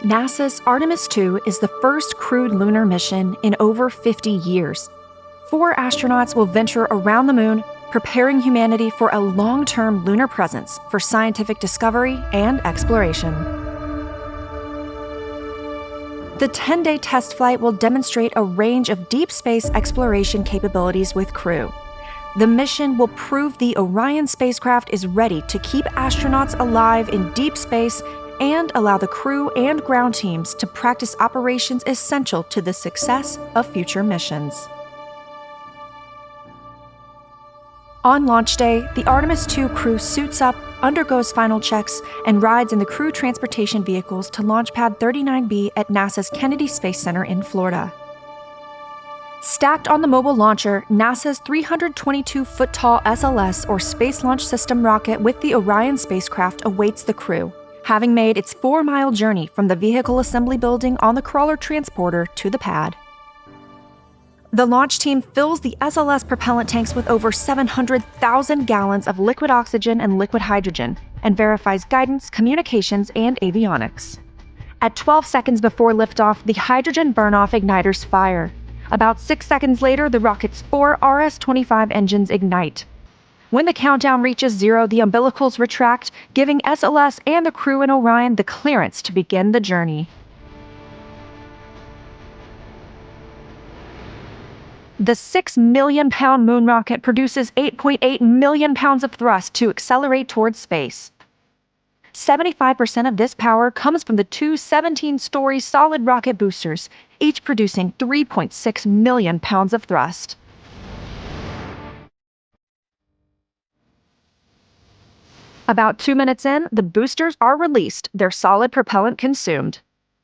NASA's Artemis II is the first crewed lunar mission in over 50 years. 4 astronauts will venture around the moon, preparing humanity for a long-term lunar presence for scientific discovery and exploration. The 10-day test flight will demonstrate a range of deep space exploration capabilities with crew. The mission will prove the Orion spacecraft is ready to keep astronauts alive in deep space and allow the crew and ground teams to practice operations essential to the success of future missions. On launch day, the Artemis II crew suits up, undergoes final checks, and rides in the crew transportation vehicles to Launch Pad 39B at NASA's Kennedy Space Center in Florida. Stacked on the mobile launcher, NASA's 322-foot-tall SLS, or Space Launch System rocket with the Orion spacecraft awaits the crew, having made its 4-mile journey from the vehicle assembly building on the crawler transporter to the pad. The launch team fills the SLS propellant tanks with over 700,000 gallons of liquid oxygen and liquid hydrogen, and verifies guidance, communications, and avionics. At 12 seconds before liftoff, the hydrogen burn-off igniters fire. About 6 seconds later, the rocket's 4 RS-25 engines ignite. When the countdown reaches 0, the umbilicals retract, giving SLS and the crew in Orion the clearance to begin the journey. The 6 million-pound moon rocket produces 8.8 million pounds of thrust to accelerate towards space. 75% of this power comes from the 2 17-story solid rocket boosters, each producing 3.6 million pounds of thrust. About 2 minutes in, the boosters are released, their solid propellant consumed.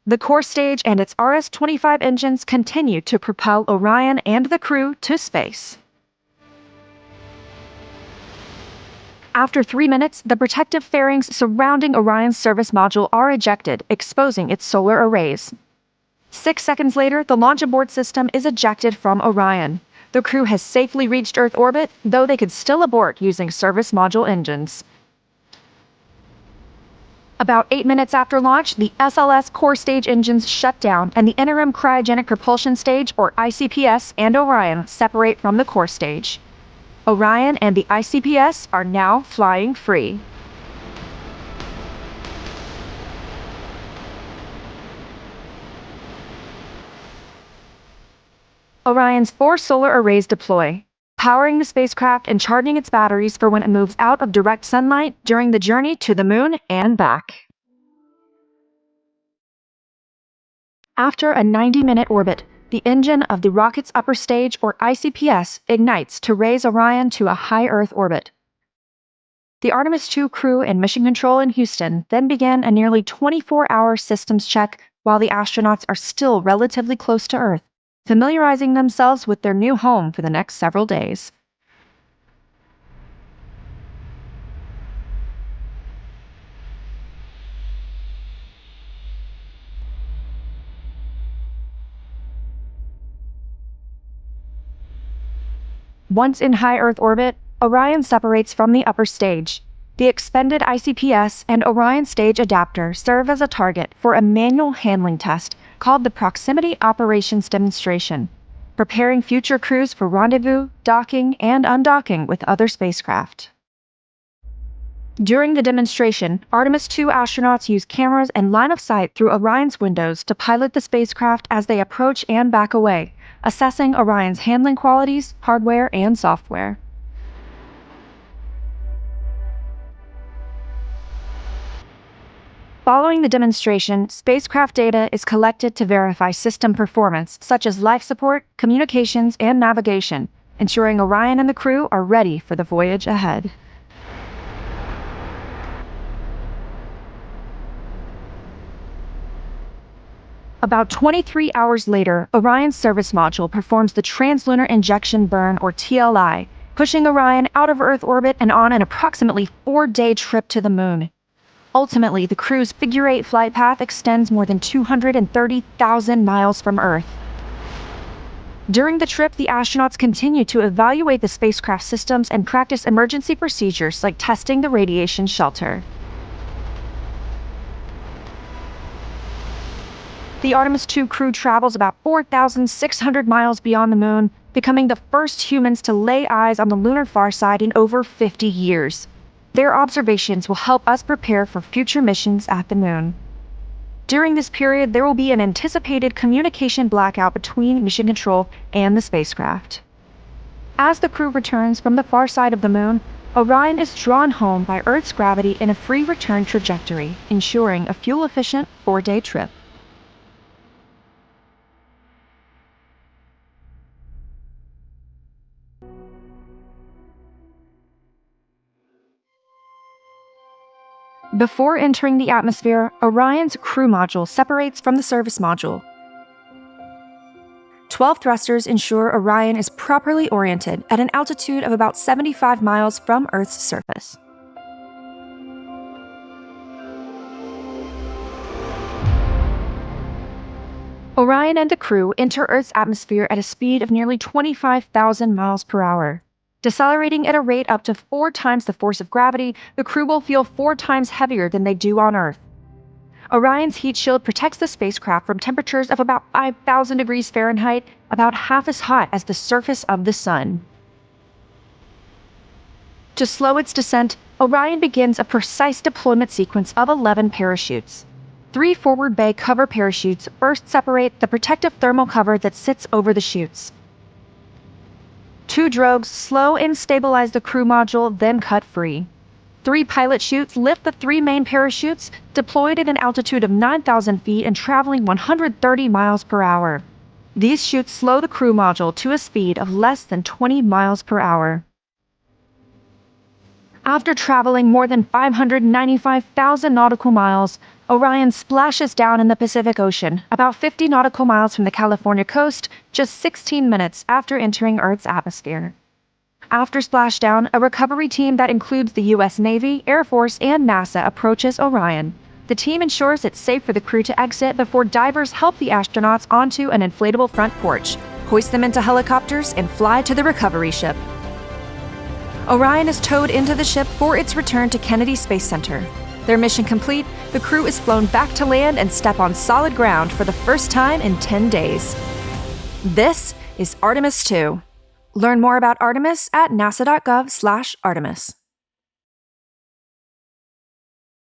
The core stage and its RS-25 engines continue to propel Orion and the crew to space. After 3 minutes, the protective fairings surrounding Orion's service module are ejected, exposing its solar arrays. 6 seconds later, the launch abort system is ejected from Orion. The crew has safely reached Earth orbit, though they could still abort using service module engines. About 8 minutes after launch, the SLS core stage engines shut down and the interim cryogenic propulsion stage, or ICPS, and Orion separate from the core stage. Orion and the ICPS are now flying free. Orion's 4 solar arrays deploy, powering the spacecraft and charging its batteries for when it moves out of direct sunlight during the journey to the moon and back. After a 90-minute orbit, the engine of the rocket's upper stage, or ICPS, ignites to raise Orion to a high Earth orbit. The Artemis II crew and Mission Control in Houston then began a nearly 24-hour systems check while the astronauts are still relatively close to Earth, familiarizing themselves with their new home for the next several days. Once in high Earth orbit, Orion separates from the upper stage. The expended ICPS and Orion stage adapter serve as a target for a manual handling test called the Proximity Operations Demonstration, preparing future crews for rendezvous, docking, and undocking with other spacecraft. During the demonstration, Artemis II astronauts use cameras and line of sight through Orion's windows to pilot the spacecraft as they approach and back away, assessing Orion's handling qualities, hardware, and software. Following the demonstration, spacecraft data is collected to verify system performance, such as life support, communications, and navigation, ensuring Orion and the crew are ready for the voyage ahead. About 23 hours later, Orion's service module performs the Translunar Injection Burn, or TLI, pushing Orion out of Earth orbit and on an approximately 4-day trip to the moon. Ultimately, the crew's figure-8 flight path extends more than 230,000 miles from Earth. During the trip, the astronauts continue to evaluate the spacecraft systems and practice emergency procedures like testing the radiation shelter. The Artemis II crew travels about 4,600 miles beyond the moon, becoming the first humans to lay eyes on the lunar far side in over 50 years. Their observations will help us prepare for future missions at the moon. During this period, there will be an anticipated communication blackout between mission control and the spacecraft. As the crew returns from the far side of the moon, Orion is drawn home by Earth's gravity in a free return trajectory, ensuring a fuel-efficient 4-day trip. Before entering the atmosphere, Orion's crew module separates from the service module. 12 thrusters ensure Orion is properly oriented at an altitude of about 75 miles from Earth's surface. Orion and the crew enter Earth's atmosphere at a speed of nearly 25,000 miles per hour. Decelerating at a rate up to 4 times the force of gravity, the crew will feel 4 times heavier than they do on Earth. Orion's heat shield protects the spacecraft from temperatures of about 5,000 degrees Fahrenheit, about half as hot as the surface of the Sun. To slow its descent, Orion begins a precise deployment sequence of 11 parachutes. 3 forward bay cover parachutes first separate the protective thermal cover that sits over the chutes. 2 drogues slow and stabilize the crew module, then cut free. 3 pilot chutes lift the 3 main parachutes, deployed at an altitude of 9,000 feet and traveling 130 miles per hour. These chutes slow the crew module to a speed of less than 20 miles per hour. After traveling more than 595,000 nautical miles, Orion splashes down in the Pacific Ocean, about 50 nautical miles from the California coast, just 16 minutes after entering Earth's atmosphere. After splashdown, a recovery team that includes the U.S. Navy, Air Force, and NASA approaches Orion. The team ensures it's safe for the crew to exit before divers help the astronauts onto an inflatable front porch, hoist them into helicopters, and fly to the recovery ship. Orion is towed into the ship for its return to Kennedy Space Center. Their mission complete, the crew is flown back to land and step on solid ground for the first time in 10 days. This is Artemis II. Learn more about Artemis at nasa.gov/Artemis.